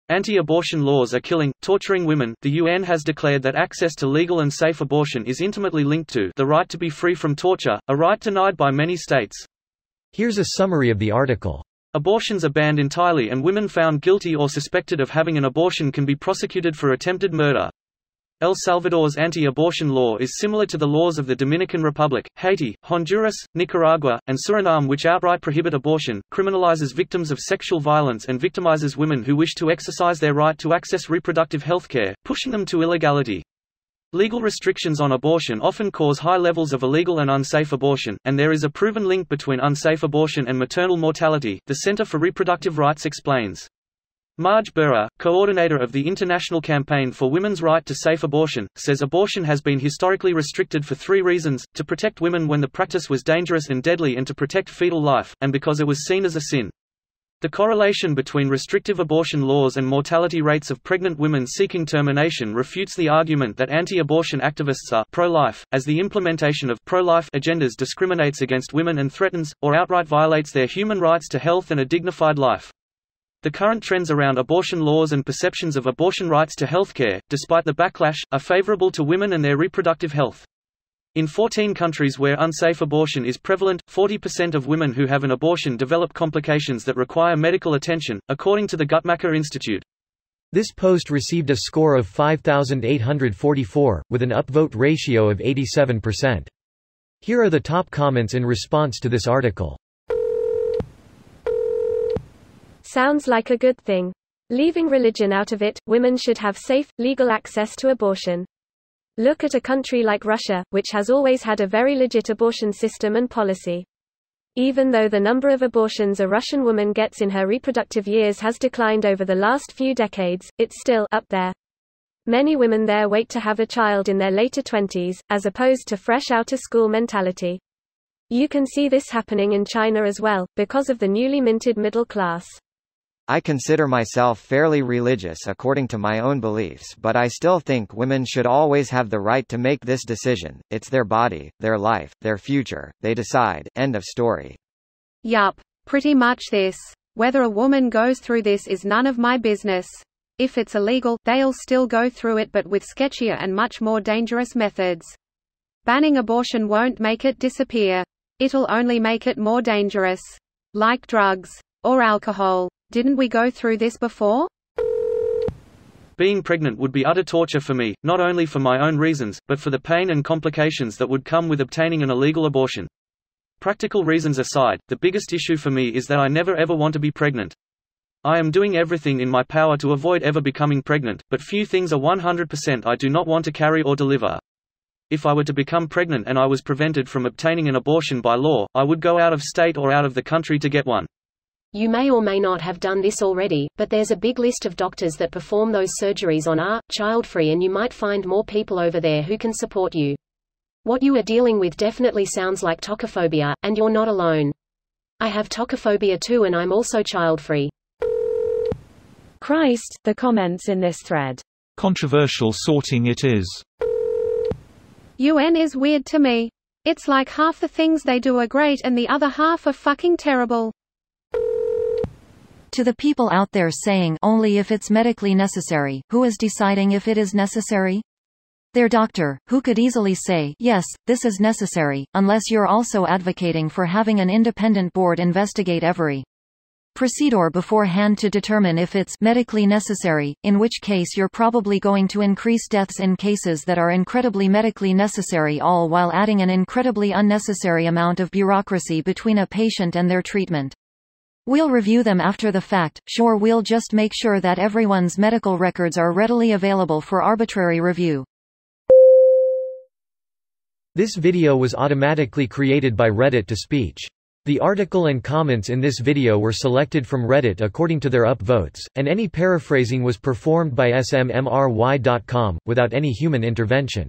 Anti-abortion laws are killing, torturing women. The UN has declared that access to legal and safe abortion is intimately linked to the right to be free from torture, a right denied by many states. Here's a summary of the article. Abortions are banned entirely, and women found guilty or suspected of having an abortion can be prosecuted for attempted murder. El Salvador's anti-abortion law is similar to the laws of the Dominican Republic, Haiti, Honduras, Nicaragua, and Suriname, which outright prohibit abortion, criminalizes victims of sexual violence and victimizes women who wish to exercise their right to access reproductive health care, pushing them to illegality. Legal restrictions on abortion often cause high levels of illegal and unsafe abortion, and there is a proven link between unsafe abortion and maternal mortality, the Center for Reproductive Rights explains. Marge Burra, coordinator of the International Campaign for Women's Right to Safe Abortion, says abortion has been historically restricted for three reasons: to protect women when the practice was dangerous and deadly, and to protect fetal life, and because it was seen as a sin. The correlation between restrictive abortion laws and mortality rates of pregnant women seeking termination refutes the argument that anti-abortion activists are pro-life, as the implementation of pro-life agendas discriminates against women and threatens, or outright violates their human rights to health and a dignified life. The current trends around abortion laws and perceptions of abortion rights to healthcare, despite the backlash, are favorable to women and their reproductive health. In 14 countries where unsafe abortion is prevalent, 40% of women who have an abortion develop complications that require medical attention, according to the Guttmacher Institute. This post received a score of 5,844, with an upvote ratio of 87%. Here are the top comments in response to this article. Sounds like a good thing. Leaving religion out of it, women should have safe, legal access to abortion. Look at a country like Russia, which has always had a very legit abortion system and policy. Even though the number of abortions a Russian woman gets in her reproductive years has declined over the last few decades, it's still up there. Many women there wait to have a child in their later 20s, as opposed to fresh out-of-school mentality. You can see this happening in China as well, because of the newly minted middle class. I consider myself fairly religious according to my own beliefs, but I still think women should always have the right to make this decision. It's their body, their life, their future. They decide. End of story. Yup. Pretty much this. Whether a woman goes through this is none of my business. If it's illegal, they'll still go through it, but with sketchier and much more dangerous methods. Banning abortion won't make it disappear. It'll only make it more dangerous. Like drugs. Or alcohol. Didn't we go through this before? Being pregnant would be utter torture for me, not only for my own reasons, but for the pain and complications that would come with obtaining an illegal abortion. Practical reasons aside, the biggest issue for me is that I never ever want to be pregnant. I am doing everything in my power to avoid ever becoming pregnant, but few things are 100% I do not want to carry or deliver. If I were to become pregnant and I was prevented from obtaining an abortion by law, I would go out of state or out of the country to get one. You may or may not have done this already, but there's a big list of doctors that perform those surgeries on child-free, and you might find more people over there who can support you. What you are dealing with definitely sounds like tocophobia, and you're not alone. I have tocophobia too, and I'm also child-free. Christ, the comments in this thread. Controversial sorting it is. UN is weird to me. It's like half the things they do are great and the other half are fucking terrible. To the people out there saying only if it's medically necessary, who is deciding if it is necessary? Their doctor, who could easily say, yes, this is necessary, unless you're also advocating for having an independent board investigate every procedure beforehand to determine if it's medically necessary, in which case you're probably going to increase deaths in cases that are incredibly medically necessary, all while adding an incredibly unnecessary amount of bureaucracy between a patient and their treatment. We'll review them after the fact, sure, we'll just make sure that everyone's medical records are readily available for arbitrary review. This video was automatically created by Reddit to speech. The article and comments in this video were selected from Reddit according to their upvotes, and any paraphrasing was performed by SMMRY.com, without any human intervention.